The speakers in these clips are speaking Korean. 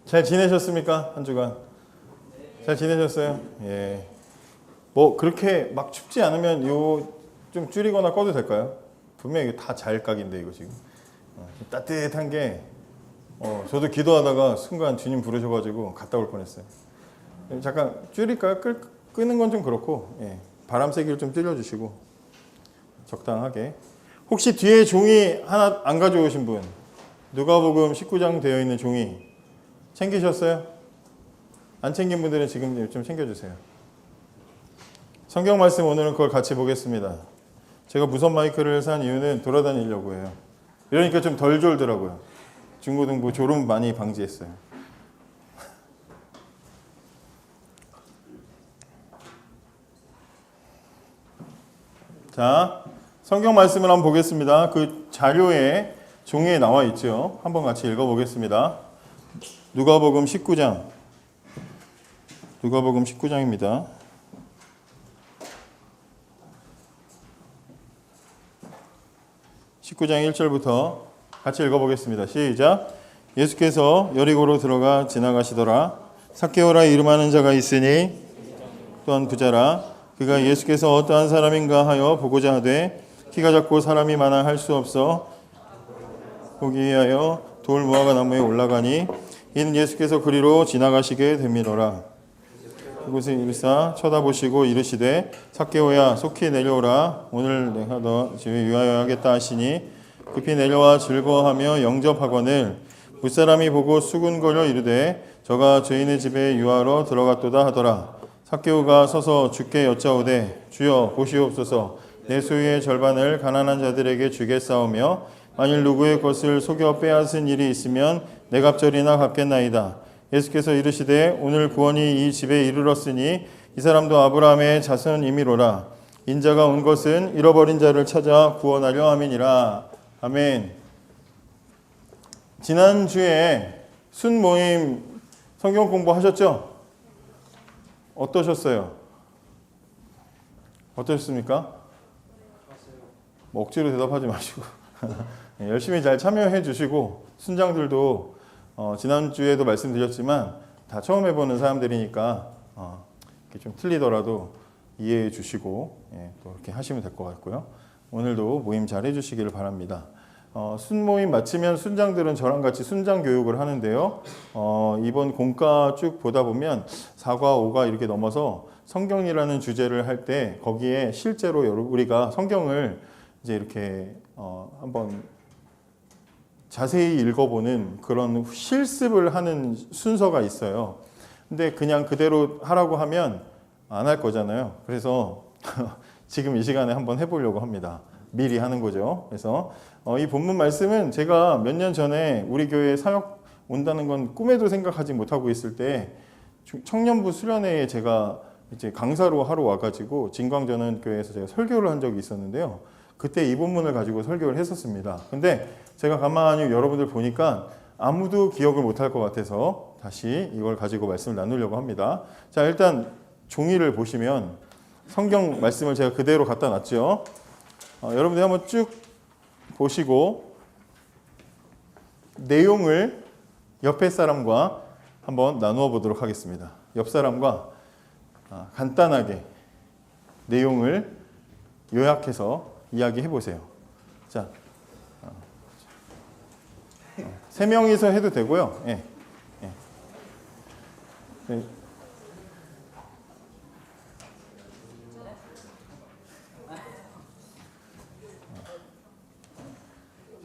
잘 지내셨습니까? 한 주간 잘 지내셨어요? 예. 뭐 그렇게 막 춥지 않으면 요 좀 줄이거나 꺼도 될까요? 분명히 다 자일각인데 이거 지금 따뜻한 게 저도 기도하다가 순간 주님 부르셔가지고 갔다 올 뻔했어요. 잠깐 줄일까요? 끄는 건 좀 그렇고, 예. 바람 세기를 좀 줄여주시고 적당하게. 혹시 뒤에 종이 하나 안 가져오신 분? 누가복음 19장 되어 있는 종이 챙기셨어요? 안 챙긴 분들은 지금 좀 챙겨주세요. 성경 말씀 오늘은 그걸 같이 보겠습니다. 제가 무선 마이크를 산 이유는 돌아다니려고 해요. 이러니까 좀 덜 졸더라고요. 중고등부 졸음 많이 방지했어요. 자, 성경 말씀을 한번 보겠습니다. 그 자료에 종이에 나와 있죠. 한번 같이 읽어보겠습니다. 누가복음 19장. 누가복음 19장입니다. 19장 1절부터 같이 읽어보겠습니다. 시작. 예수께서 여리고로 들어가 지나가시더라. 삭개오라 이름하는 자가 있으니 또한 부자라. 그가 예수께서 어떠한 사람인가 하여 보고자 하되 키가 작고 사람이 많아 할 수 없어 보기 위하여 돌 무화과 나무에 올라가니 이는 예수께서 그리로 지나가시게 됨이로라. 그곳에 일사 쳐다보시고 이르시되 삭개오야 속히 내려오라. 오늘 내가 너 집에 유하여 하겠다 하시니 급히 내려와 즐거워하며 영접하거늘 무사람이 보고 수군거려 이르되 저가 죄인의 집에 유하러 들어갔도다 하더라. 삭개오가 서서 주께 여짜오되 주여 보시옵소서 내 소유의 절반을 가난한 자들에게 주겠사오며 만일 누구의 것을 속여 빼앗은 일이 있으면 내 갑절이나 갚겠나이다. 예수께서 이르시되 오늘 구원이 이 집에 이르렀으니 이 사람도 아브라함의 자손이미로라. 인자가 온 것은 잃어버린 자를 찾아 구원하려 함이니라. 아멘. 지난주에 순모임 성경 공부하셨죠? 어떠셨어요? 어떠셨습니까? 뭐 억지로 대답하지 마시고 열심히 잘 참여해 주시고 순장들도 지난주에도 말씀드렸지만 다 처음 해보는 사람들이니까 이렇게 좀 틀리더라도 이해해 주시고 또 이렇게 하시면 될 것 같고요. 오늘도 모임 잘 해주시기를 바랍니다. 순모임 마치면 순장들은 저랑 같이 순장 교육을 하는데요. 이번 공과 쭉 보다 보면 4과 5가 이렇게 넘어서 성경이라는 주제를 할 때 거기에 실제로 우리가 성경을 이제 이렇게 한번 자세히 읽어보는 그런 실습을 하는 순서가 있어요. 근데 그냥 그대로 하라고 하면 안 할 거잖아요. 그래서 지금 이 시간에 한번 해보려고 합니다. 미리 하는 거죠. 그래서 이 본문 말씀은 제가 몇 년 전에 우리 교회에 사역 온다는 건 꿈에도 생각하지 못하고 있을 때 청년부 수련회에 제가 이제 강사로 하러 와가지고 진광전원교회에서 제가 설교를 한 적이 있었는데요. 그때 이 본문을 가지고 설교를 했었습니다. 근데 제가 가만히 여러분들 보니까 아무도 기억을 못할 것 같아서 다시 이걸 가지고 말씀을 나누려고 합니다. 자, 일단 종이를 보시면 성경 말씀을 제가 그대로 갖다 놨죠. 여러분들 한번 쭉 보시고 내용을 옆에 사람과 한번 나누어 보도록 하겠습니다. 옆 사람과 간단하게 내용을 요약해서 이야기해 보세요. 자, 3명이서 해도 되고요. 예. 예. 네.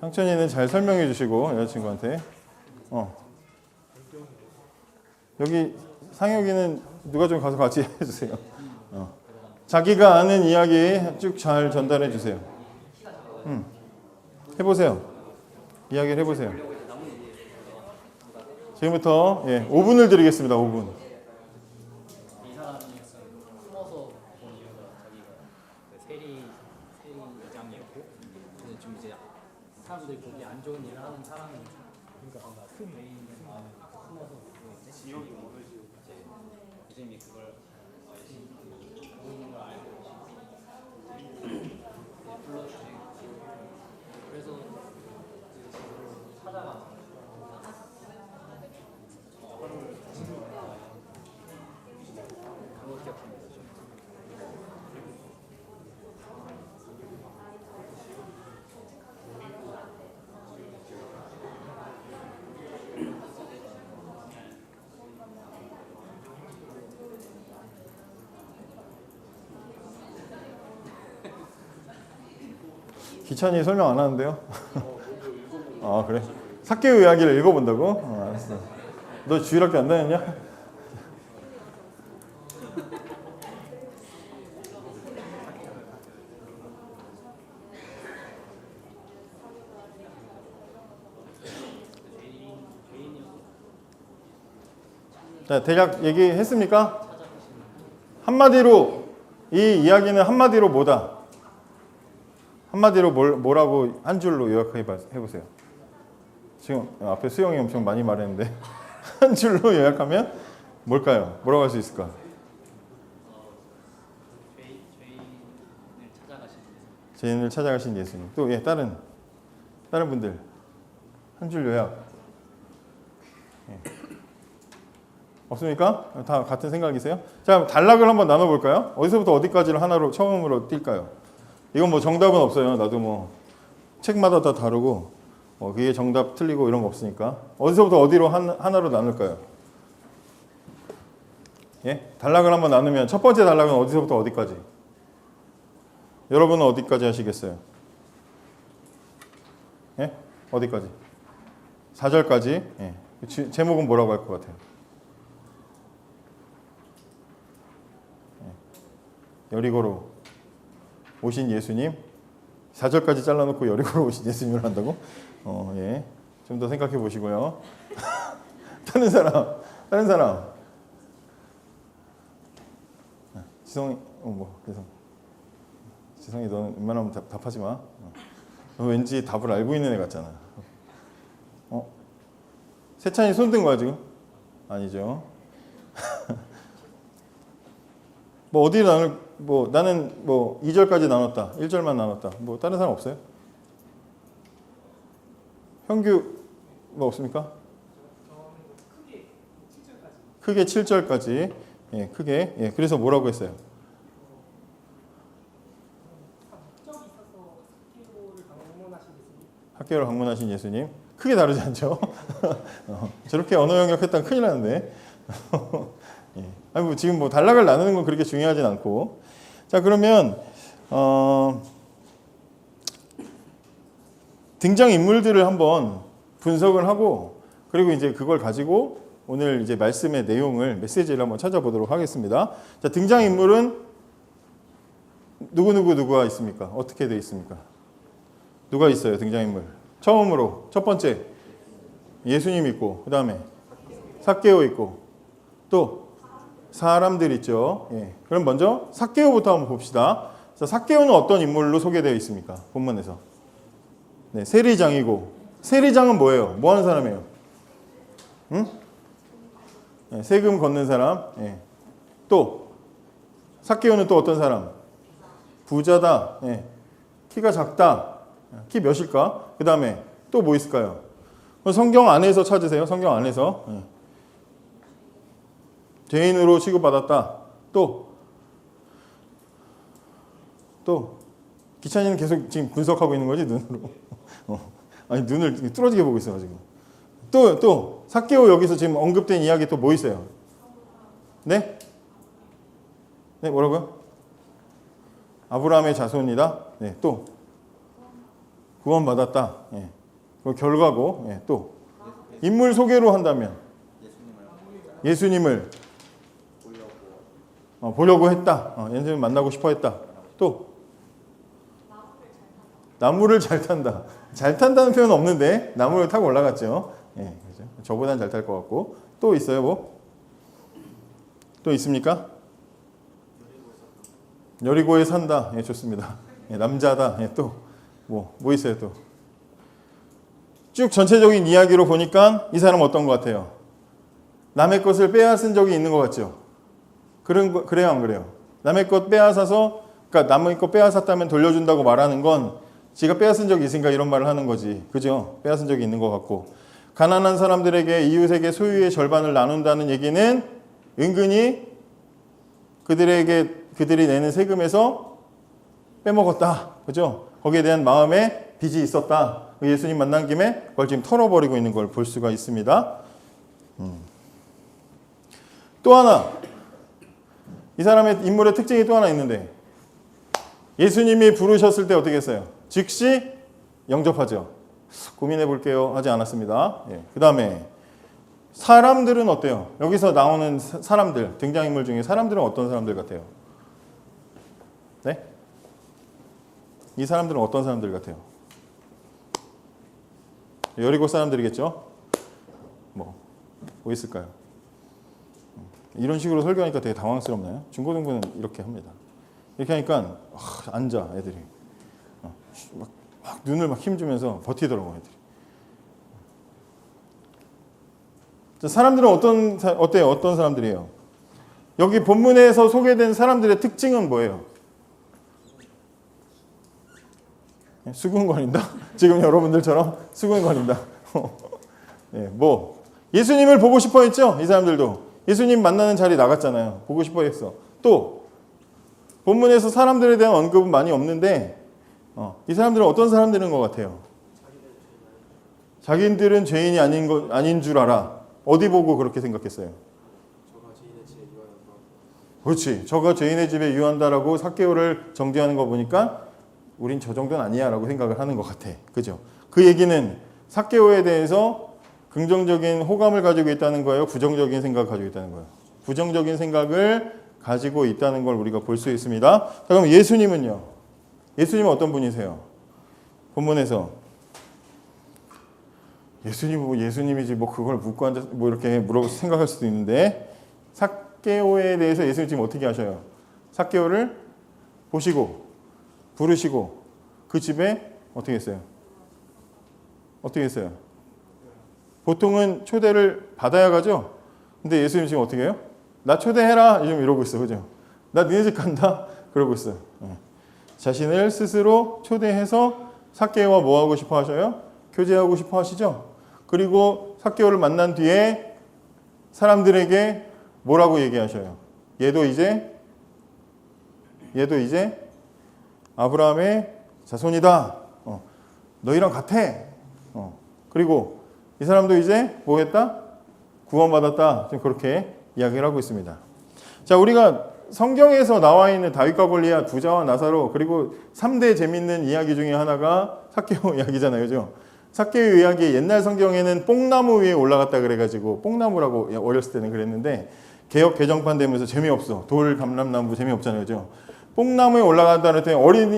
상천이는 잘 설명해 주시고 여자친구한테 여기 상혁이는 누가 좀 가서 같이 해주세요. 자기가 아는 이야기 쭉 잘 전달해 주세요. 해보세요. 이야기를 해보세요. 지금부터 5분을 드리겠습니다. 5분. 이 사람이 숨어서 본 이유가 자기가 세리장이었고 근데 좀 이제 사람들이 보기 안 좋은 일을 하는 사람이 그러니까 뭔가 큰 메인 숨어서 지옥이 모르지 이제 이름이 그걸 모르는 걸 알고 불러주시고 그래서 찾아가서 기찬이 설명 안 하는데요? 아 그래? 삭개오 이야기를 읽어본다고? 알았어. 너 주일학교 안 다녔냐? 자, 대략 얘기했습니까? 한마디로 이 이야기는 한마디로 뭐다? 한마디로 뭐라고 한 줄로 요약해보세요. 지금 앞에 수영이 엄청 많이 말했는데 한 줄로 요약하면 뭘까요? 뭐라고 할 수 있을까? 죄인을 찾아가신 예수님. 또 예, 다른 분들 한 줄 요약. 예. 없습니까? 다 같은 생각이세요? 자, 단락을 한번 나눠볼까요? 어디서부터 어디까지를 하나로 처음으로 뛸까요? 이건 뭐 정답은 없어요. 나도 뭐 책마다 다 다르고 그게 정답 틀리고 이런 거 없으니까 어디서부터 어디로 하나로 나눌까요? 예? 단락을 한번 나누면 첫 번째 단락은 어디서부터 어디까지? 여러분은 어디까지 하시겠어요? 예? 어디까지? 4절까지? 예. 제목은 뭐라고 할 것 같아요? 여리고로 오신 예수님. 4절까지 잘라놓고 여리고로 오신 예수님을 한다고? 예. 좀 더 생각해 보시고요. 다른 사람. 지성이, 지성이 너는 웬만하면 답하지 마. 너 왠지 답을 알고 있는 애 같잖아. 세찬이 손 든 거야 지금? 아니죠. 뭐 어디를 나는 2절까지 나눴다. 1절만 나눴다. 뭐 다른 사람 없어요? 형규 뭐 없습니까? 크게 7절까지. 예, 크게. 예, 그래서 뭐라고 했어요? 학교를 방문하신 예수님. 크게 다르지 않죠? 저렇게 언어 영역했다면 큰일 나는데. 예. 아니 뭐 지금 뭐 단락을 나누는 건 그렇게 중요하진 않고. 자, 그러면 등장 인물들을 한번 분석을 하고 그리고 이제 그걸 가지고 오늘 이제 말씀의 내용을 메시지를 한번 찾아보도록 하겠습니다. 자, 등장 인물은 누구가 있습니까? 어떻게 돼 있습니까? 누가 있어요? 등장 인물. 처음으로 첫 번째 예수님 있고 그다음에 삭개오 있고 또 사람들 있죠. 예. 그럼 먼저 삭개오부터 한번 봅시다. 자, 삭개오는 어떤 인물로 소개되어 있습니까? 본문에서. 네, 세리장이고. 세리장은 뭐예요? 뭐 하는 사람이에요? 응? 네, 세금 걷는 사람. 예. 또 삭개오는 또 어떤 사람? 부자다. 예. 키가 작다. 키 몇일까? 그 다음에 또 뭐 있을까요? 성경 안에서 찾으세요. 성경 안에서. 예. 죄인으로 취급받았다. 또 기찬이는 계속 지금 분석하고 있는 거지 눈으로. 아니 눈을 뚫어지게 보고 있어 지금. 또 삭개오 여기서 지금 언급된 이야기 또 뭐 있어요? 네? 네, 뭐라고요? 아브라함의 자손이다. 네, 또 구원받았다. 예. 그 결과고. 예, 또 인물 소개로 한다면 예수님을 보려고 했다. 예수님 만나고 싶어 했다. 또 나무를 잘 탄다. 잘 탄다는 표현은 없는데 나무를 타고 올라갔죠. 예, 그렇죠? 저보단 잘 탈 것 같고. 또 있어요, 뭐? 또 있습니까? 여리고에 산다. 예, 좋습니다. 예, 남자다. 예, 또 뭐 있어요, 또? 쭉 전체적인 이야기로 보니까 이 사람 어떤 것 같아요? 남의 것을 빼앗은 적이 있는 것 같죠? 그래요, 안 그래요? 남의 것 빼앗아서, 그러니까 남의 것 빼앗았다면 돌려준다고 말하는 건 지가 빼앗은 적이 있으니까 이런 말을 하는 거지. 그죠? 빼앗은 적이 있는 것 같고. 가난한 사람들에게 이웃에게 소유의 절반을 나눈다는 얘기는 은근히 그들이 내는 세금에서 빼먹었다. 그죠? 거기에 대한 마음에 빚이 있었다. 예수님 만난 김에 그걸 지금 털어버리고 있는 걸 볼 수가 있습니다. 또 하나, 이 사람의 인물의 특징이 또 하나 있는데 예수님이 부르셨을 때 어떻게 했어요? 즉시 영접하죠. 고민해 볼게요 하지 않았습니다. 예. 그 다음에 사람들은 어때요? 여기서 나오는 사람들, 등장인물 중에 사람들은 어떤 사람들 같아요? 네? 이 사람들은 어떤 사람들 같아요? 여리고 사람들이겠죠? 뭐 있을까요? 이런 식으로 설교하니까 되게 당황스럽나요? 중고등부는 이렇게 합니다. 이렇게 하니까 앉아 애들이 막 눈을 막 힘주면서 버티더라고 애들이. 자, 사람들은 어때요? 어떤 사람들이에요? 여기 본문에서 소개된 사람들의 특징은 뭐예요? 수군거린다? 지금 여러분들처럼 수군거린다. 예, 예수님을 보고 싶어 했죠? 이 사람들도. 예수님 만나는 자리 나갔잖아요. 보고 싶어 했어. 또 본문에서 사람들에 대한 언급은 많이 없는데 이 사람들은 어떤 사람들인 것 같아요? 자기들은 죄인이 아닌 줄 알아. 어디 보고 그렇게 생각했어요? 그렇지. 저가 죄인의 집에 유한다라고 삭개오를 정죄하는 거 보니까 우린 저 정도는 아니야 라고 생각을 하는 것 같아. 그죠? 그 얘기는 삭개오에 대해서 긍정적인 호감을 가지고 있다는 거예요? 부정적인 생각을 가지고 있다는 거예요? 부정적인 생각을 가지고 있다는 걸 우리가 볼 수 있습니다. 자, 그럼 예수님은요? 예수님은 어떤 분이세요? 본문에서 예수님이지 그걸 묻고 앉아 이렇게 물어보서 생각할 수도 있는데 삭개오에 대해서 예수님 지금 어떻게 하셔요? 삭개오를 보시고 부르시고 그 집에 어떻게 했어요? 어떻게 했어요? 보통은 초대를 받아야 가죠? 근데 예수님 지금 어떻게 해요? 나 초대해라 지금 이러고 있어. 그죠? 나 니네 집 간다 그러고 있어요. 자신을 스스로 초대해서 삭개오와 뭐 하고 싶어 하셔요? 교제하고 싶어 하시죠? 그리고 삭개오를 만난 뒤에 사람들에게 뭐라고 얘기하셔요? 얘도 이제 아브라함의 자손이다. 너희랑 같아. 그리고 이 사람도 이제 뭐 했다? 구원받았다. 지금 그렇게 이야기를 하고 있습니다. 자, 우리가 성경에서 나와 있는 다윗과 골리앗, 부자와 나사로, 그리고 3대 재밌는 이야기 중에 하나가 삭개오 이야기잖아요. 그죠? 삭개오 이야기 옛날 성경에는 뽕나무 위에 올라갔다 그래가지고 뽕나무라고 어렸을 때는 그랬는데 개역 개정판 되면서 재미없어. 돌 감람나무 재미없잖아요. 그죠? 뽕나무에 올라간다 그랬더니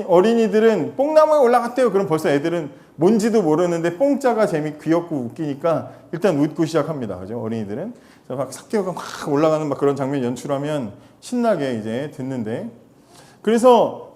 어린이들은 뽕나무에 올라갔대요. 그럼 벌써 애들은 뭔지도 모르는데 뽕자가 귀엽고 웃기니까 일단 웃고 시작합니다. 그죠? 어린이들은. 막 삭개오가 막 올라가는 막 그런 장면 연출하면 신나게 이제 듣는데 그래서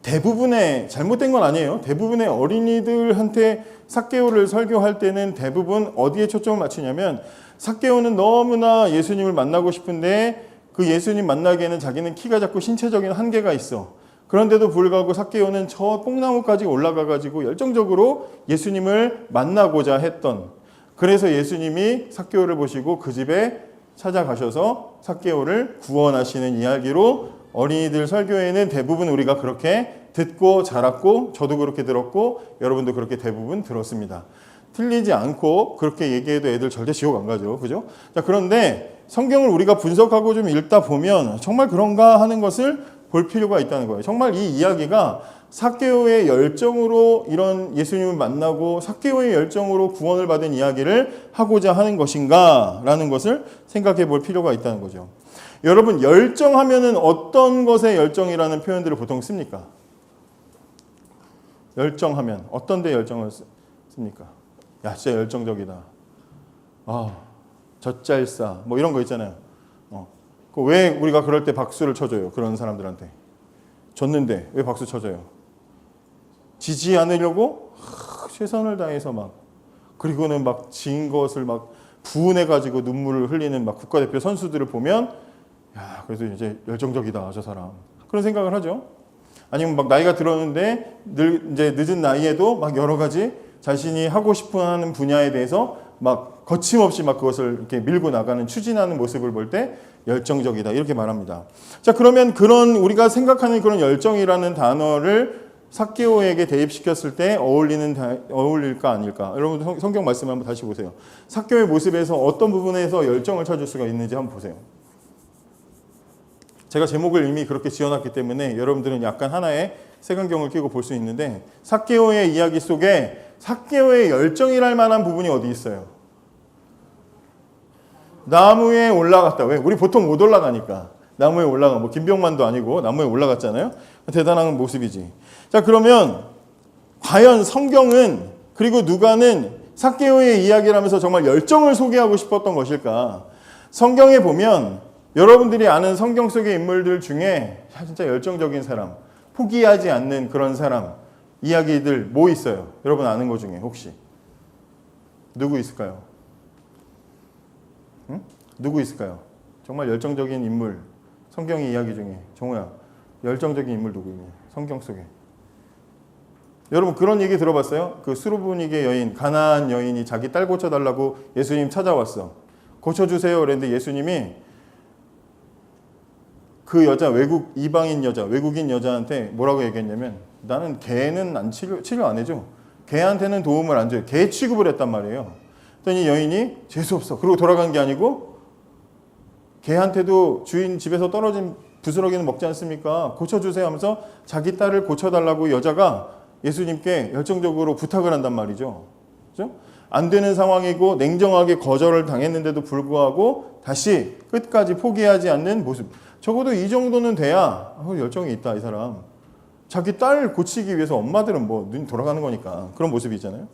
대부분의 잘못된 건 아니에요. 대부분의 어린이들한테 삭개오를 설교할 때는 대부분 어디에 초점을 맞추냐면 삭개오는 너무나 예수님을 만나고 싶은데 그 예수님 만나기에는 자기는 키가 작고 신체적인 한계가 있어. 그런데도 불구하고 삭개오는 저 뽕나무까지 올라가가지고 열정적으로 예수님을 만나고자 했던. 그래서 예수님이 삭개오를 보시고 그 집에 찾아가셔서 삭개오를 구원하시는 이야기로 어린이들 설교에는 대부분 우리가 그렇게 듣고 자랐고 저도 그렇게 들었고 여러분도 그렇게 대부분 들었습니다. 틀리지 않고 그렇게 얘기해도 애들 절대 지옥 안 가죠. 그죠? 자, 그런데 성경을 우리가 분석하고 좀 읽다 보면 정말 그런가 하는 것을 볼 필요가 있다는 거예요. 정말 이 이야기가 삭개오의 열정으로 이런 예수님을 만나고 삭개오의 열정으로 구원을 받은 이야기를 하고자 하는 것인가 라는 것을 생각해 볼 필요가 있다는 거죠. 여러분, 열정하면은 어떤 것의 열정이라는 표현들을 보통 씁니까? 열정하면 어떤 데 열정을 씁니까? 야, 진짜 열정적이다. 젖잘싸 뭐 이런 거 있잖아요. 왜 우리가 그럴 때 박수를 쳐줘요? 그런 사람들한테. 졌는데 왜 박수 쳐줘요? 지지 않으려고 최선을 다해서 막 그리고는 막 진 것을 막 부은해가지고 눈물을 흘리는 막 국가대표 선수들을 보면 야, 그래도 이제 열정적이다 저 사람. 그런 생각을 하죠. 아니면 막 나이가 들었는데 이제 늦은 나이에도 막 여러 가지 자신이 하고 싶어하는 분야에 대해서 막 거침없이 막 그것을 이렇게 밀고 나가는 추진하는 모습을 볼 때 열정적이다 이렇게 말합니다. 자, 그러면 그런 우리가 생각하는 그런 열정이라는 단어를 삭개오에게 대입시켰을 때 어울릴까 아닐까? 여러분 성경 말씀 한번 다시 보세요. 삭개오의 모습에서 어떤 부분에서 열정을 찾을 수가 있는지 한번 보세요. 제가 제목을 이미 그렇게 지어놨기 때문에 여러분들은 약간 하나의 색안경을 끼고 볼 수 있는데 삭개오의 이야기 속에 삭개오의 열정이랄 만한 부분이 어디 있어요? 나무에 올라갔다. 왜? 우리 보통 못 올라가니까. 나무에 올라가. 뭐 김병만도 아니고 나무에 올라갔잖아요. 대단한 모습이지. 자, 그러면 과연 성경은 그리고 누가는 삭개오의 이야기를 하면서 정말 열정을 소개하고 싶었던 것일까? 성경에 보면 여러분들이 아는 성경 속의 인물들 중에 진짜 열정적인 사람, 포기하지 않는 그런 사람 이야기들 뭐 있어요? 여러분 아는 것 중에 혹시 누구 있을까요? 응? 누구 있을까요? 정말 열정적인 인물 성경의 이야기 중에 정우야 열정적인 인물 누구니? 성경 속에 여러분 그런 얘기 들어봤어요? 그 수르브니게 여인 가나안 여인이 자기 딸 고쳐달라고 예수님 찾아왔어. 고쳐주세요 그랬는데 예수님이 그 여자 이방인 여자 외국인 여자한테 뭐라고 얘기했냐면 나는 걔는 치료 안 해줘. 걔한테는 도움을 안 줘요. 걔 취급을 했단 말이에요. 그랬더니 여인이 재수없어. 그리고 돌아간 게 아니고 걔한테도 주인 집에서 떨어진 부스러기는 먹지 않습니까? 고쳐주세요 하면서 자기 딸을 고쳐달라고 여자가 예수님께 열정적으로 부탁을 한단 말이죠. 그죠? 안 되는 상황이고 냉정하게 거절을 당했는데도 불구하고 다시 끝까지 포기하지 않는 모습. 적어도 이 정도는 돼야 열정이 있다 이 사람. 자기 딸 고치기 위해서 엄마들은 뭐 눈 돌아가는 거니까 그런 모습이 있잖아요.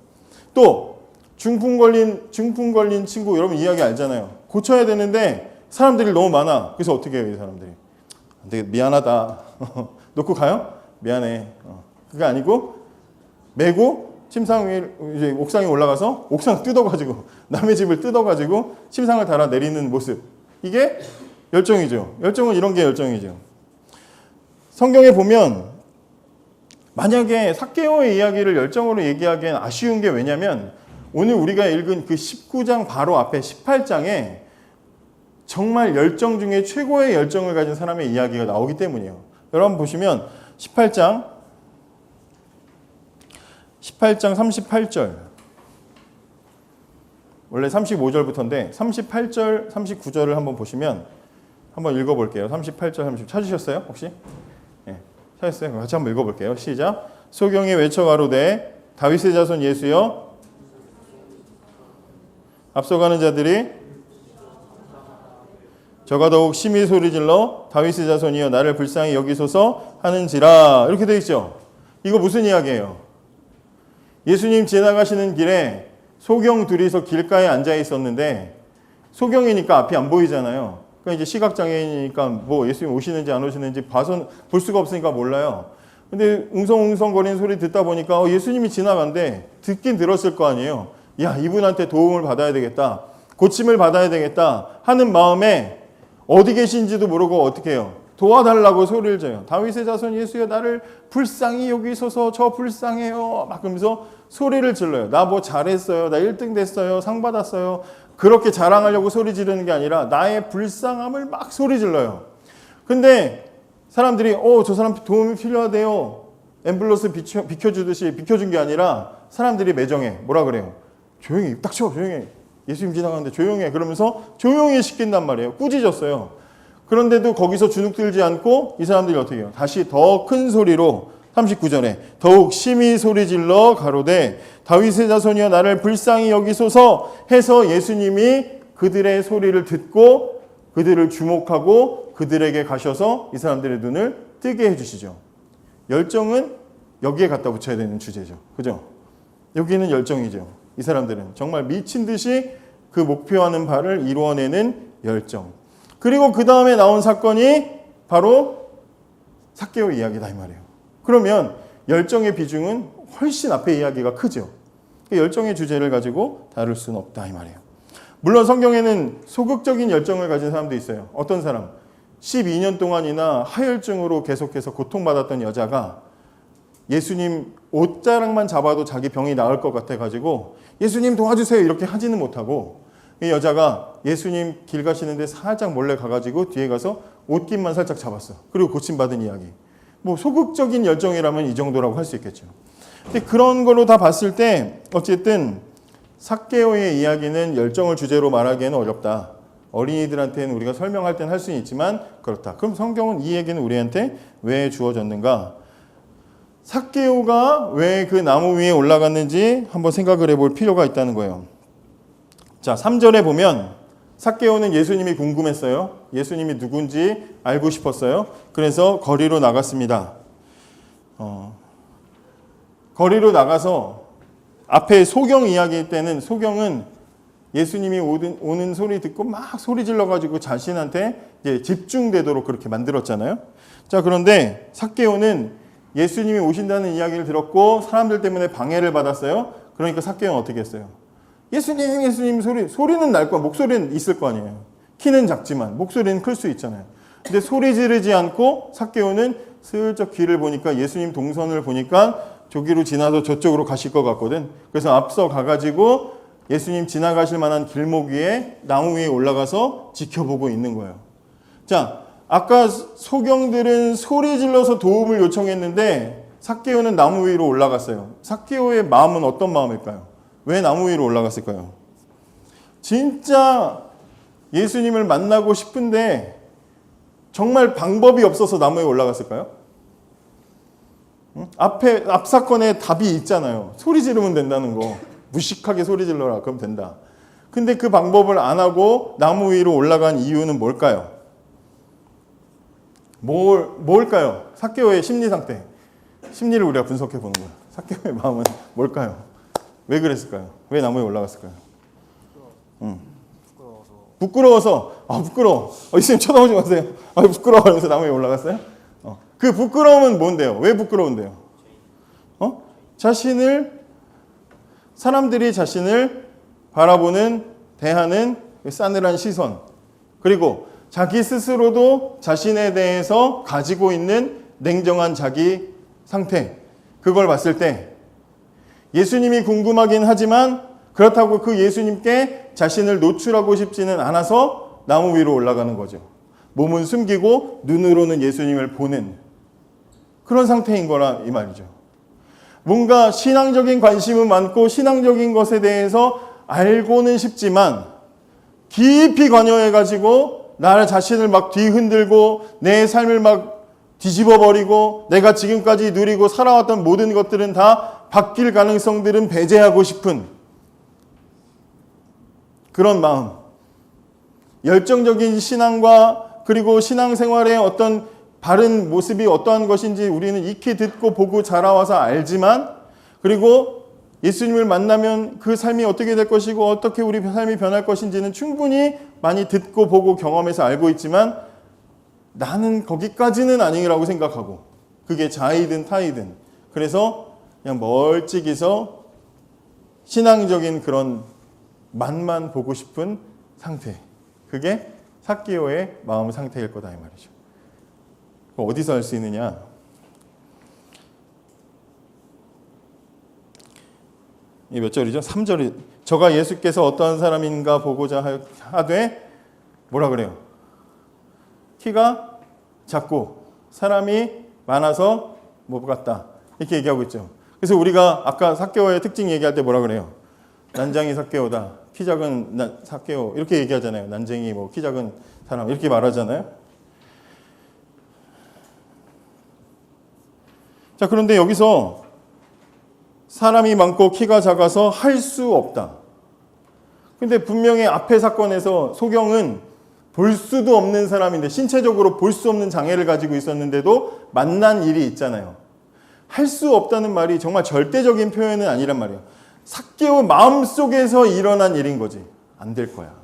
또 중풍 걸린 친구 여러분 이야기 알잖아요. 고쳐야 되는데 사람들이 너무 많아. 그래서 어떻게 해요 이 사람들이? 근데 미안하다. 놓고 가요? 미안해. 그게 아니고 메고 침상 위에 이제 옥상에 올라가서 옥상 뜯어가지고 남의 집을 뜯어가지고 침상을 달아 내리는 모습. 이게 열정이죠. 열정은 이런 게 열정이죠. 성경에 보면 만약에 삭개오의 이야기를 열정으로 얘기하기엔 아쉬운 게 왜냐면 오늘 우리가 읽은 그 19장 바로 앞에 18장에 정말 열정 중에 최고의 열정을 가진 사람의 이야기가 나오기 때문이에요. 여러분 보시면 18장 38절 원래 35절부터인데 38절 39절을 한번 보시면 한번 읽어볼게요. 38절 30 찾으셨어요 혹시? 네, 찾으셨어요? 같이 한번 읽어볼게요. 시작. 소경이 외쳐 가로되 다윗의 자손 예수여 앞서가는 자들이 저가 더욱 심히 소리질러 다윗의 자손이여 나를 불쌍히 여기소서 하는지라 이렇게 되어 있죠. 이거 무슨 이야기예요? 예수님 지나가시는 길에 소경 둘이서 길가에 앉아 있었는데 소경이니까 앞이 안 보이잖아요. 그러니까 이제 시각장애인이니까 뭐 예수님 오시는지 안 오시는지 봐서 볼 수가 없으니까 몰라요. 근데 웅성웅성거리는 소리 듣다 보니까 예수님이 지나간대. 듣긴 들었을 거 아니에요. 야, 이분한테 도움을 받아야 되겠다. 고침을 받아야 되겠다 하는 마음에 어디 계신지도 모르고 어떻게 해요? 도와달라고 소리를 져요. 다윗의 자손 예수여 나를 불쌍히 여기소서 저 불쌍해요. 막 그러면서 소리를 질러요. 나 뭐 잘했어요. 나 1등 됐어요. 상 받았어요. 그렇게 자랑하려고 소리 지르는 게 아니라 나의 불쌍함을 막 소리 질러요. 근데 사람들이 저 사람 도움이 필요하대요. 앰뷸런스 비켜주듯이 비켜준 게 아니라 사람들이 매정해. 뭐라 그래요? 조용히 닥쳐 조용히 예수님 지나가는데 조용해. 그러면서 조용히 시킨단 말이에요. 꾸짖었어요. 그런데도 거기서 주눅들지 않고 이 사람들이 어떻게 해요? 다시 더 큰 소리로 39절에 더욱 심히 소리질러 가로되 다윗의 자손이여 나를 불쌍히 여기소서 해서 예수님이 그들의 소리를 듣고 그들을 주목하고 그들에게 가셔서 이 사람들의 눈을 뜨게 해주시죠. 열정은 여기에 갖다 붙여야 되는 주제죠. 그죠? 여기는 열정이죠. 이 사람들은 정말 미친 듯이 그 목표하는 바를 이루어내는 열정. 그리고 그 다음에 나온 사건이 바로 삭개오 이야기다 이 말이에요. 그러면 열정의 비중은 훨씬 앞에 이야기가 크죠. 열정의 주제를 가지고 다룰 수는 없다 이 말이에요. 물론 성경에는 소극적인 열정을 가진 사람도 있어요. 어떤 사람? 12년 동안이나 하혈증으로 계속해서 고통받았던 여자가 예수님 옷자락만 잡아도 자기 병이 나을 것 같아가지고 예수님 도와주세요 이렇게 하지는 못하고 이 여자가 예수님 길 가시는데 살짝 몰래 가가지고 뒤에 가서 옷깃만 살짝 잡았어. 그리고 고침받은 이야기. 뭐 소극적인 열정이라면 이 정도라고 할 수 있겠죠. 근데 그런 걸로 다 봤을 때 어쨌든 삭개오의 이야기는 열정을 주제로 말하기에는 어렵다. 어린이들한테는 우리가 설명할 때는 할 수는 있지만 그렇다. 그럼 성경은 이 얘기는 우리한테 왜 주어졌는가? 삭개오가 왜 그 나무 위에 올라갔는지 한번 생각을 해볼 필요가 있다는 거예요. 자, 3절에 보면 삭개오는 예수님이 궁금했어요. 예수님이 누군지 알고 싶었어요. 그래서 거리로 나갔습니다. 거리로 나가서 앞에 소경 이야기 때는 소경은 예수님이 오는 소리 듣고 막 소리 질러가지고 자신한테 이제 집중되도록 그렇게 만들었잖아요. 자, 그런데 삭개오는 예수님이 오신다는 이야기를 들었고 사람들 때문에 방해를 받았어요. 그러니까 삭개오는 어떻게 했어요? 예수님, 예수님 소리는 날 거야. 목소리는 있을 거 아니에요. 키는 작지만 목소리는 클 수 있잖아요. 근데 소리 지르지 않고 삭개오는 슬쩍 길을 보니까 예수님 동선을 보니까 저기로 지나서 저쪽으로 가실 것 같거든. 그래서 앞서 가가지고 예수님 지나가실 만한 길목 위에 나무 위에 올라가서 지켜보고 있는 거예요. 자, 아까 소경들은 소리 질러서 도움을 요청했는데 삭개오는 나무 위로 올라갔어요. 삭개오의 마음은 어떤 마음일까요? 왜 나무 위로 올라갔을까요? 진짜 예수님을 만나고 싶은데 정말 방법이 없어서 나무에 올라갔을까요? 앞 사건에 답이 있잖아요. 소리 지르면 된다는 거. 무식하게 소리 질러라. 그럼 된다. 근데 그 방법을 안 하고 나무 위로 올라간 이유는 뭘까요? 뭘까요? 삭개오의 심리 상태. 심리를 우리가 분석해 보는 거예요. 삭개오의 마음은 뭘까요? 왜 그랬을까요? 왜 나무에 올라갔을까요? 부끄러워서. 부끄러워. 이쌤 쳐다보지 마세요. 부끄러워. 그래서 나무에 올라갔어요? 그 부끄러움은 뭔데요? 왜 부끄러운데요? 사람들이 자신을 바라보는, 대하는 싸늘한 시선. 그리고 자기 스스로도 자신에 대해서 가지고 있는 냉정한 자기 상태. 그걸 봤을 때 예수님이 궁금하긴 하지만 그렇다고 그 예수님께 자신을 노출하고 싶지는 않아서 나무 위로 올라가는 거죠. 몸은 숨기고 눈으로는 예수님을 보는 그런 상태인 거라 이 말이죠. 뭔가 신앙적인 관심은 많고 신앙적인 것에 대해서 알고는 싶지만 깊이 관여해가지고 나를 자신을 막 뒤흔들고 내 삶을 막 뒤집어버리고 내가 지금까지 누리고 살아왔던 모든 것들은 다 바뀔 가능성들은 배제하고 싶은 그런 마음. 열정적인 신앙과 그리고 신앙생활의 어떤 바른 모습이 어떠한 것인지 우리는 익히 듣고 보고 자라와서 알지만 그리고 예수님을 만나면 그 삶이 어떻게 될 것이고 어떻게 우리 삶이 변할 것인지는 충분히 많이 듣고 보고 경험해서 알고 있지만 나는 거기까지는 아니라고 생각하고 그게 자이든 타이든 그래서 그냥 멀찍이서 신앙적인 그런 맛만 보고 싶은 상태. 그게 삭개오의 마음 상태일 거다 이 말이죠. 어디서 알 수 있느냐? 이 몇 절이죠? 3절이 저가 예수께서 어떠한 사람인가 보고자 하되 뭐라 그래요? 키가 작고 사람이 많아서 뭐 같다 이렇게 얘기하고 있죠. 그래서 우리가 아까 삭개오의 특징 얘기할 때 뭐라 그래요? 난장이 삭개오다. 키 작은 삭개오 이렇게 얘기하잖아요. 난쟁이 뭐 키 작은 사람 이렇게 말하잖아요. 자, 그런데 여기서 사람이 많고 키가 작아서 할 수 없다. 근데 분명히 앞의 사건에서 소경은 볼 수도 없는 사람인데 신체적으로 볼 수 없는 장애를 가지고 있었는데도 만난 일이 있잖아요. 할 수 없다는 말이 정말 절대적인 표현은 아니란 말이에요. 삭개오 마음속에서 일어난 일인 거지. 안 될 거야.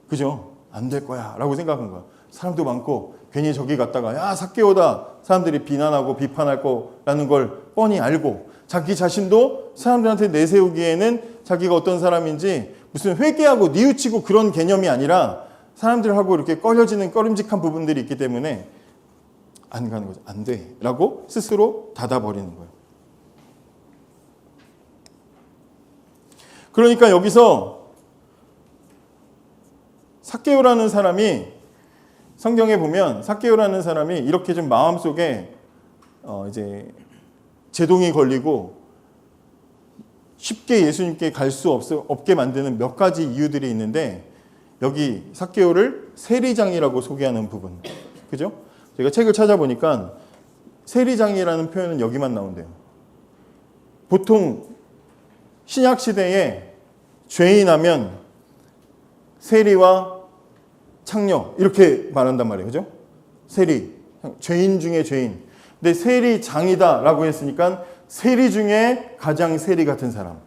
그죠? 안 될 거야 라고 생각한 거야. 사람도 많고 괜히 저기 갔다가 야 삭개오다 사람들이 비난하고 비판할 거라는 걸 뻔히 알고 자기 자신도 사람들한테 내세우기에는 자기가 어떤 사람인지 무슨 회개하고 뉘우치고 그런 개념이 아니라 사람들하고 이렇게 꺼려지는 꺼림직한 부분들이 있기 때문에 안 가는 거죠. 안 돼 라고 스스로 닫아버리는 거예요. 그러니까 여기서 삭개오라는 사람이 성경에 보면 삭개오라는 사람이 이렇게 좀 마음속에 이제 제동이 걸리고 쉽게 예수님께 갈 수 없게 만드는 몇 가지 이유들이 있는데 여기 삭개오를 세리장이라고 소개하는 부분. 그죠? 제가 책을 찾아보니까 세리장이라는 표현은 여기만 나온대요. 보통 신약 시대에 죄인하면 세리와 창녀 이렇게 말한단 말이에요. 그죠? 세리, 죄인 중에 죄인. 근데 세리장이다라고 했으니까 세리 중에 가장 세리 같은 사람,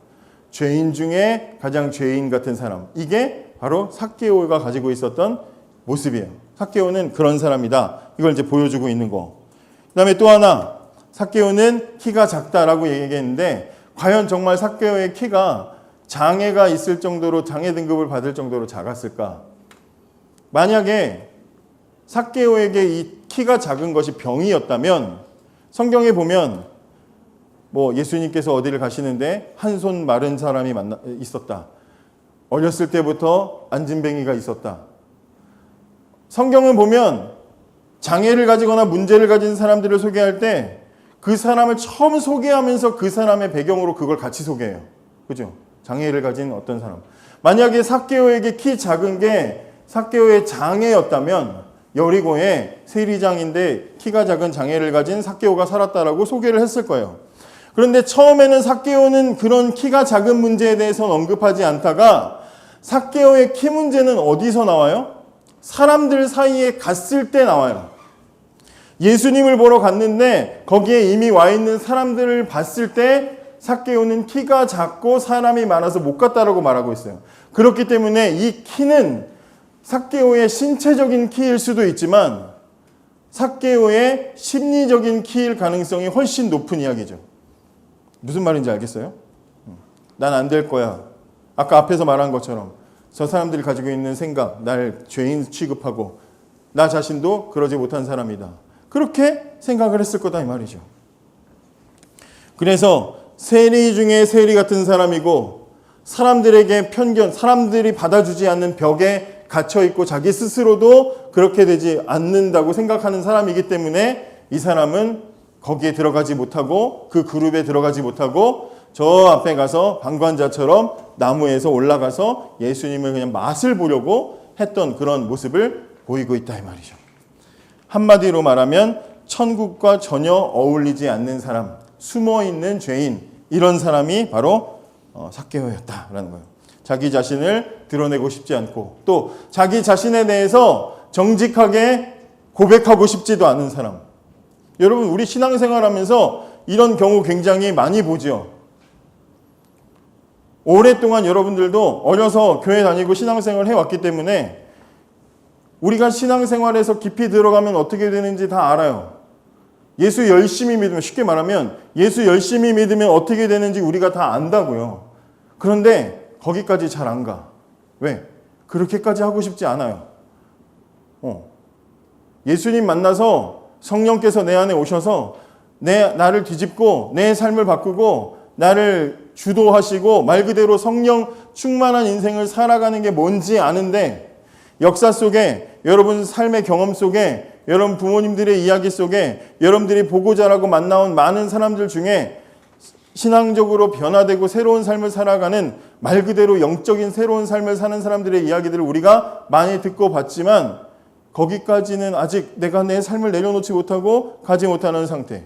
죄인 중에 가장 죄인 같은 사람. 이게 바로 삭개오가 가지고 있었던 모습이에요. 삭개오는 그런 사람이다. 이걸 이제 보여주고 있는 거. 그다음에 또 하나, 삭개오는 키가 작다라고 얘기했는데 과연 정말 삭개오의 키가 장애가 있을 정도로 장애 등급을 받을 정도로 작았을까? 만약에 삭개오에게 이 키가 작은 것이 병이었다면 성경에 보면 뭐 예수님께서 어디를 가시는데 한 손 마른 사람이 있었다. 어렸을 때부터 안진뱅이가 있었다. 성경을 보면 장애를 가지거나 문제를 가진 사람들을 소개할 때 그 사람을 처음 소개하면서 그 사람의 배경으로 그걸 같이 소개해요. 그죠? 장애를 가진 어떤 사람. 만약에 삭개오에게 키 작은 게 삭개오의 장애였다면 여리고에 세리장인데 키가 작은 장애를 가진 삭개오가 살았다라고 소개를 했을 거예요. 그런데 처음에는 삭개오는 그런 키가 작은 문제에 대해서는 언급하지 않다가 삭개오의 키 문제는 어디서 나와요? 사람들 사이에 갔을 때 나와요. 예수님을 보러 갔는데 거기에 이미 와 있는 사람들을 봤을 때 삭개오는 키가 작고 사람이 많아서 못 갔다라고 말하고 있어요. 그렇기 때문에 이 키는 삭개오의 신체적인 키일 수도 있지만 삭개오의 심리적인 키일 가능성이 훨씬 높은 이야기죠. 무슨 말인지 알겠어요? 난 안 될 거야. 아까 앞에서 말한 것처럼 저 사람들이 가지고 있는 생각, 날 죄인 취급하고 나 자신도 그러지 못한 사람이다. 그렇게 생각을 했을 거다 이 말이죠. 그래서 세리 중에 세리 같은 사람이고 사람들에게 편견, 사람들이 받아주지 않는 벽에 갇혀있고 자기 스스로도 그렇게 되지 않는다고 생각하는 사람이기 때문에 이 사람은 거기에 들어가지 못하고 그 그룹에 들어가지 못하고 저 앞에 가서 방관자처럼 나무에서 올라가서 예수님을 그냥 맛을 보려고 했던 그런 모습을 보이고 있다 이 말이죠. 한마디로 말하면 천국과 전혀 어울리지 않는 사람, 숨어있는 죄인, 이런 사람이 바로 삭개오였다라는 거예요. 자기 자신을 드러내고 싶지 않고 또 자기 자신에 대해서 정직하게 고백하고 싶지도 않은 사람. 여러분 우리 신앙생활하면서 이런 경우 굉장히 많이 보죠. 오랫동안 여러분들도 어려서 교회 다니고 신앙생활을 해왔기 때문에 우리가 신앙생활에서 깊이 들어가면 어떻게 되는지 다 알아요. 예수 열심히 믿으면, 쉽게 말하면 예수 열심히 믿으면 어떻게 되는지 우리가 다 안다고요. 그런데 거기까지 잘 안 가. 왜? 그렇게까지 하고 싶지 않아요. 예수님 만나서 성령께서 내 안에 오셔서 나를 뒤집고 내 삶을 바꾸고 나를 주도하시고 말 그대로 성령 충만한 인생을 살아가는 게 뭔지 아는데 역사 속에 여러분 삶의 경험 속에 여러분 부모님들의 이야기 속에 여러분들이 보고 자라고 만나온 많은 사람들 중에 신앙적으로 변화되고 새로운 삶을 살아가는 말 그대로 영적인 새로운 삶을 사는 사람들의 이야기들을 우리가 많이 듣고 봤지만 거기까지는 아직 내가 내 삶을 내려놓지 못하고 가지 못하는 상태.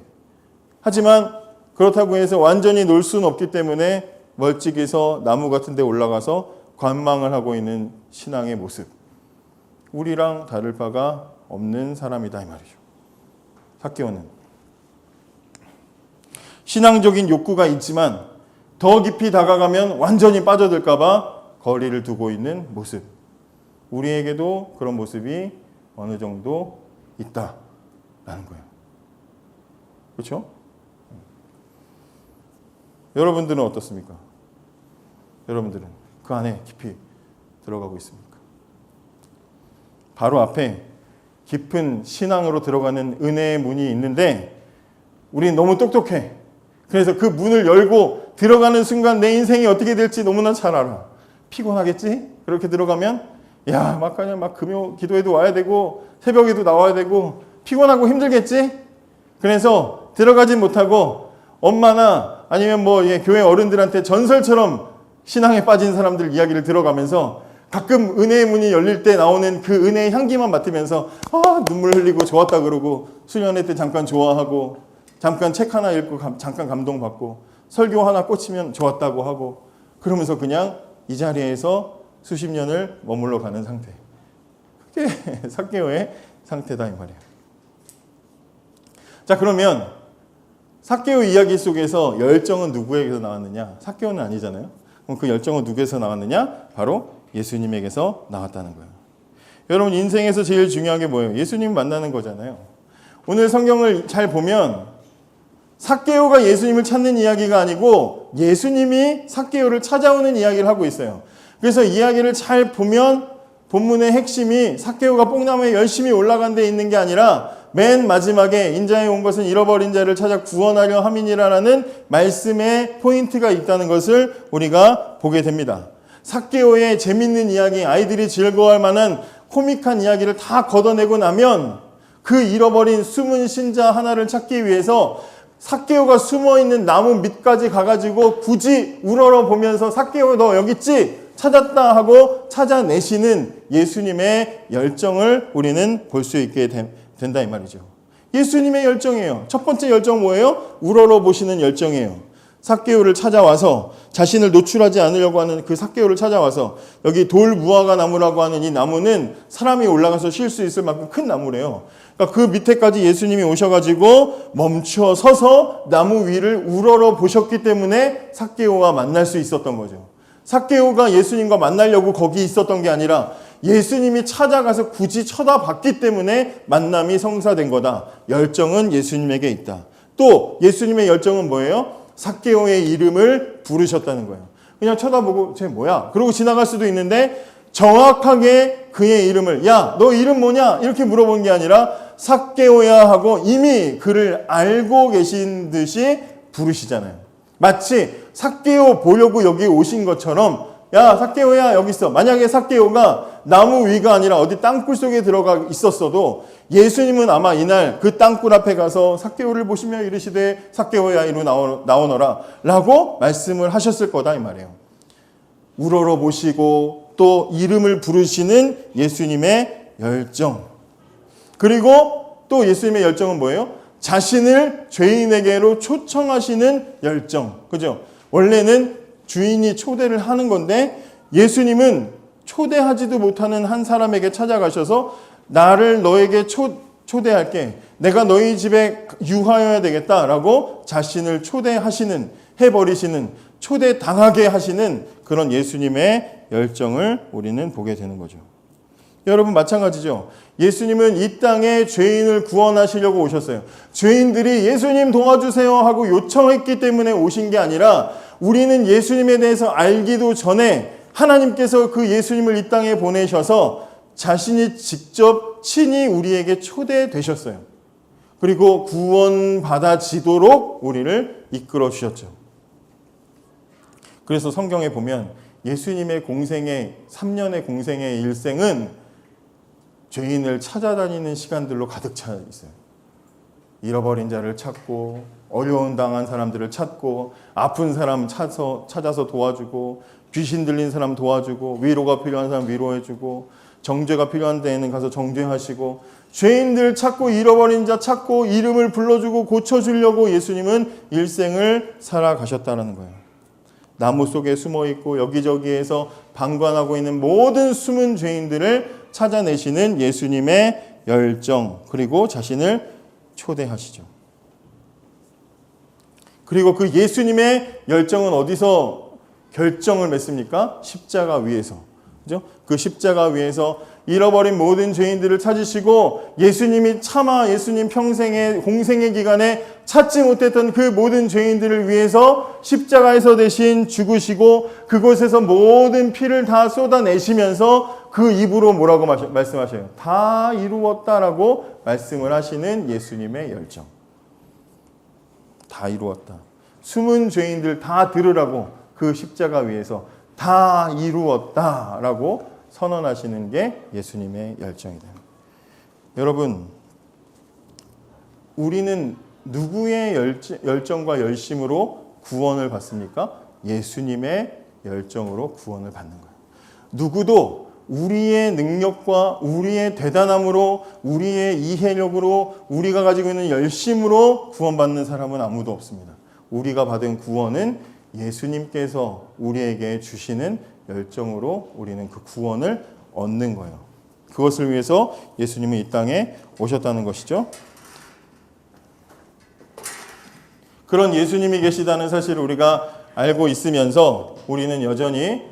하지만 그렇다고 해서 완전히 놀 수는 없기 때문에 멀찍이서 나무 같은 데 올라가서 관망을 하고 있는 신앙의 모습. 우리랑 다를 바가 없는 사람이다 이 말이죠. 삭개오는 신앙적인 욕구가 있지만 더 깊이 다가가면 완전히 빠져들까 봐 거리를 두고 있는 모습. 우리에게도 그런 모습이 어느 정도 있다라는 거예요. 그렇죠? 여러분들은 어떻습니까? 여러분들은 그 안에 깊이 들어가고 있습니까? 바로 앞에 깊은 신앙으로 들어가는 은혜의 문이 있는데 우리는 너무 똑똑해. 그래서 그 문을 열고 들어가는 순간 내 인생이 어떻게 될지 너무나 잘 알아. 피곤하겠지? 그렇게 들어가면 막 그냥 막 금요 기도에도 와야 되고 새벽에도 나와야 되고 피곤하고 힘들겠지? 그래서 들어가지 못하고 엄마나 아니면 교회 어른들한테 전설처럼 신앙에 빠진 사람들 이야기를 들어가면서 가끔 은혜의 문이 열릴 때 나오는 그 은혜의 향기만 맡으면서 눈물 흘리고 좋았다 그러고, 수련회 때 잠깐 좋아하고, 잠깐 책 하나 읽고 잠깐 감동받고, 설교 하나 꽂히면 좋았다고 하고, 그러면서 그냥 이 자리에서 수십 년을 머물러 가는 상태. 그게 삭개오의 상태다 이 말이에요. 자, 그러면 삭개오 이야기 속에서 열정은 누구에게서 나왔느냐? 삭개오는 아니잖아요. 그럼 그 열정은 누구에서 나왔느냐? 바로 예수님에게서 나왔다는 거예요. 여러분, 인생에서 제일 중요한 게 뭐예요? 예수님 만나는 거잖아요. 오늘 성경을 잘 보면 삭개오가 예수님을 찾는 이야기가 아니고 예수님이 삭개오를 찾아오는 이야기를 하고 있어요. 그래서 이야기를 잘 보면 본문의 핵심이 삭개오가 뽕나무에 열심히 올라간 데 있는 게 아니라 맨 마지막에 인자에 온 것은 잃어버린 자를 찾아 구원하려 함이니라라는 말씀에 포인트가 있다는 것을 우리가 보게 됩니다. 삭개오의 재밌는 이야기, 아이들이 즐거워할 만한 코믹한 이야기를 다 걷어내고 나면 그 잃어버린 숨은 신자 하나를 찾기 위해서 삭개오가 숨어있는 나무 밑까지 가가지고 굳이 우러러 보면서 삭개오 너 여기 있지? 찾았다 하고 찾아내시는 예수님의 열정을 우리는 볼 수 있게 된다 이 말이죠. 예수님의 열정이에요. 첫 번째 열정 뭐예요? 우러러 보시는 열정이에요. 삭개오를 찾아와서 자신을 노출하지 않으려고 하는 그 삭개오를 찾아와서 여기 돌무화과 나무라고 하는 이 나무는 사람이 올라가서 쉴 수 있을 만큼 큰 나무래요. 그러니까 그 밑에까지 예수님이 오셔가지고 멈춰 서서 나무 위를 우러러 보셨기 때문에 삭개오와 만날 수 있었던 거죠. 삭개오가 예수님과 만나려고 거기 있었던 게 아니라 예수님이 찾아가서 굳이 쳐다봤기 때문에 만남이 성사된 거다. 열정은 예수님에게 있다. 또 예수님의 열정은 뭐예요? 삭개오의 이름을 부르셨다는 거예요. 그냥 쳐다보고 쟤 뭐야? 그러고 지나갈 수도 있는데 정확하게 그의 이름을 야, 너 이름 뭐냐? 이렇게 물어본 게 아니라 삭개오야 하고 이미 그를 알고 계신 듯이 부르시잖아요. 마치 삭개오 보려고 여기 오신 것처럼 야, 삭개오야 여기 있어. 만약에 삭개오가 나무 위가 아니라 어디 땅굴 속에 들어가 있었어도 예수님은 아마 이날 그 땅굴 앞에 가서 삭개오를 보시며 이르시되 삭개오야 이리 나오너라 라고 말씀을 하셨을 거다 이 말이에요. 우러러 보시고 또 이름을 부르시는 예수님의 열정. 그리고 또 예수님의 열정은 뭐예요? 자신을 죄인에게로 초청하시는 열정. 그죠? 원래는 주인이 초대를 하는 건데 예수님은 초대하지도 못하는 한 사람에게 찾아가셔서 나를 너에게 초대할게. 내가 너희 집에 유하여야 되겠다라고 자신을 초대하시는, 해버리시는, 초대당하게 하시는 그런 예수님의 열정을 우리는 보게 되는 거죠. 여러분 마찬가지죠. 예수님은 이 땅에 죄인을 구원하시려고 오셨어요. 죄인들이 예수님 도와주세요 하고 요청했기 때문에 오신 게 아니라 우리는 예수님에 대해서 알기도 전에 하나님께서 그 예수님을 이 땅에 보내셔서 자신이 직접 친히 우리에게 초대되셨어요. 그리고 구원받아지도록 우리를 이끌어 주셨죠. 그래서 성경에 보면 예수님의 공생의 3년의 공생의 일생은 죄인을 찾아다니는 시간들로 가득 차 있어요. 잃어버린 자를 찾고 어려운 당한 사람들을 찾고 아픈 사람 찾아서 도와주고 귀신 들린 사람 도와주고 위로가 필요한 사람 위로해주고 정죄가 필요한 데에는 가서 정죄하시고 죄인들 찾고 잃어버린 자 찾고 이름을 불러주고 고쳐주려고 예수님은 일생을 살아가셨다는 거예요. 나무 속에 숨어있고 여기저기에서 방관하고 있는 모든 숨은 죄인들을 찾아내시는 예수님의 열정, 그리고 자신을 초대하시죠. 그리고 그 예수님의 열정은 어디서 결정을 맺습니까? 십자가 위에서. 그죠? 그 십자가 위에서 잃어버린 모든 죄인들을 찾으시고 예수님이 차마 예수님 평생의 공생의 기간에 찾지 못했던 그 모든 죄인들을 위해서 십자가에서 대신 죽으시고 그곳에서 모든 피를 다 쏟아내시면서 그 입으로 뭐라고 말씀하셔요? 다 이루었다라고 말씀을 하시는 예수님의 열정. 다 이루었다. 숨은 죄인들 다 들으라고 그 십자가 위에서 다 이루었다라고 선언하시는 게 예수님의 열정이다. 여러분, 우리는 누구의 열정과 열심으로 구원을 받습니까? 예수님의 열정으로 구원을 받는 거예요. 누구도 우리의 능력과 우리의 대단함으로 우리의 이해력으로 우리가 가지고 있는 열심으로 구원받는 사람은 아무도 없습니다. 우리가 받은 구원은 예수님께서 우리에게 주시는 열정으로 우리는 그 구원을 얻는 거예요. 그것을 위해서 예수님은 이 땅에 오셨다는 것이죠. 그런 예수님이 계시다는 사실을 우리가 알고 있으면서 우리는 여전히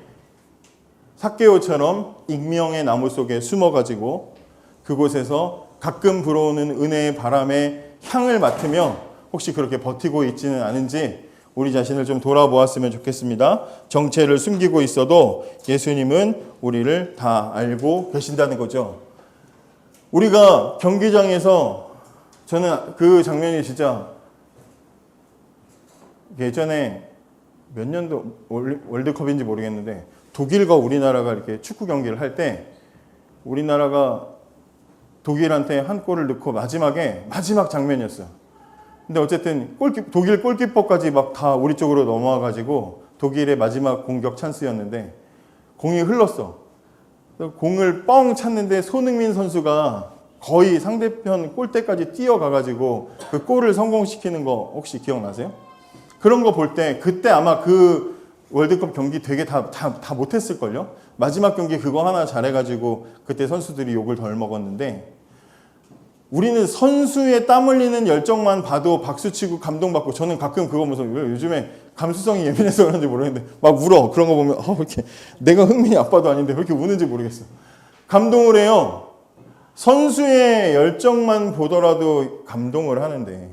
삭개오처럼 익명의 나무 속에 숨어가지고 그곳에서 가끔 불어오는 은혜의 바람의 향을 맡으며 혹시 그렇게 버티고 있지는 않은지 우리 자신을 좀 돌아보았으면 좋겠습니다. 정체를 숨기고 있어도 예수님은 우리를 다 알고 계신다는 거죠. 우리가 경기장에서 저는 그 장면이 진짜 예전에 몇 년도 월드컵인지 모르겠는데 독일과 우리나라가 이렇게 축구 경기를 할 때 우리나라가 독일한테 한 골을 넣고 마지막 장면이었어요. 근데 어쨌든 독일 골키퍼까지 막 다 우리 쪽으로 넘어와가지고 독일의 마지막 공격 찬스였는데 공이 흘렀어. 공을 뻥 찼는데 손흥민 선수가 거의 상대편 골대까지 뛰어가가지고 그 골을 성공시키는 거 혹시 기억나세요? 그런 거 볼 때 그때 아마 그 월드컵 경기 되게 다 못했을걸요? 마지막 경기 그거 하나 잘해가지고 그때 선수들이 욕을 덜 먹었는데 우리는 선수의 땀 흘리는 열정만 봐도 박수치고 감동받고 저는 가끔 그거 보면서 요즘에 감수성이 예민해서 그런지 모르겠는데 막 울어. 그런 거 보면 이렇게 내가 흥민이 아빠도 아닌데 왜 이렇게 우는지 모르겠어. 감동을 해요. 선수의 열정만 보더라도 감동을 하는데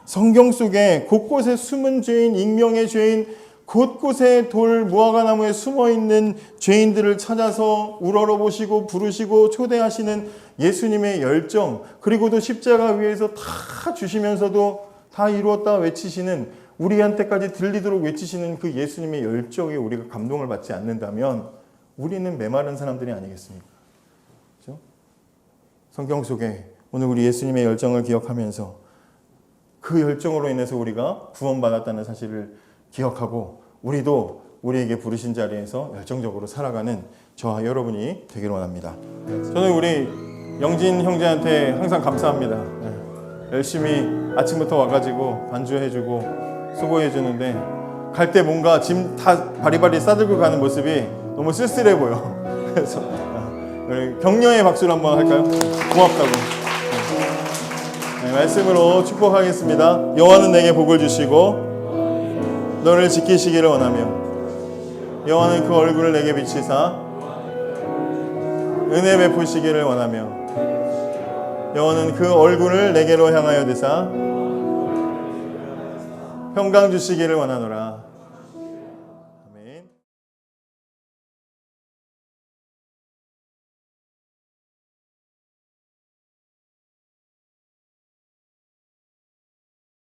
성경 속에 곳곳에 숨은 죄인, 익명의 죄인, 곳곳에 돌 무화과 나무에 숨어있는 죄인들을 찾아서 우러러보시고 부르시고 초대하시는 예수님의 열정, 그리고도 십자가 위에서 다 주시면서도 다 이루었다 외치시는, 우리한테까지 들리도록 외치시는 그 예수님의 열정에 우리가 감동을 받지 않는다면 우리는 메마른 사람들이 아니겠습니까? 그렇죠? 성경 속에 오늘 우리 예수님의 열정을 기억하면서 그 열정으로 인해서 우리가 구원받았다는 사실을 기억하고 우리도 우리에게 부르신 자리에서 열정적으로 살아가는 저와 여러분이 되기를 원합니다. 저는 우리 영진 형제한테 항상 감사합니다. 열심히 아침부터 와가지고 반주해주고 수고해주는데 갈 때 뭔가 짐 다 바리바리 싸들고 가는 모습이 너무 쓸쓸해 보여. 그래서 격려의 박수를 한번 할까요? 고맙다고. 말씀으로 축복하겠습니다. 여호와는 내게 복을 주시고 너를 지키시기를 원하며 여호와는 그 얼굴을 내게 비치사 은혜 베푸시기를 원하며 여호와는 그 얼굴을 내게로 향하여 드사 평강 주시기를 원하노라.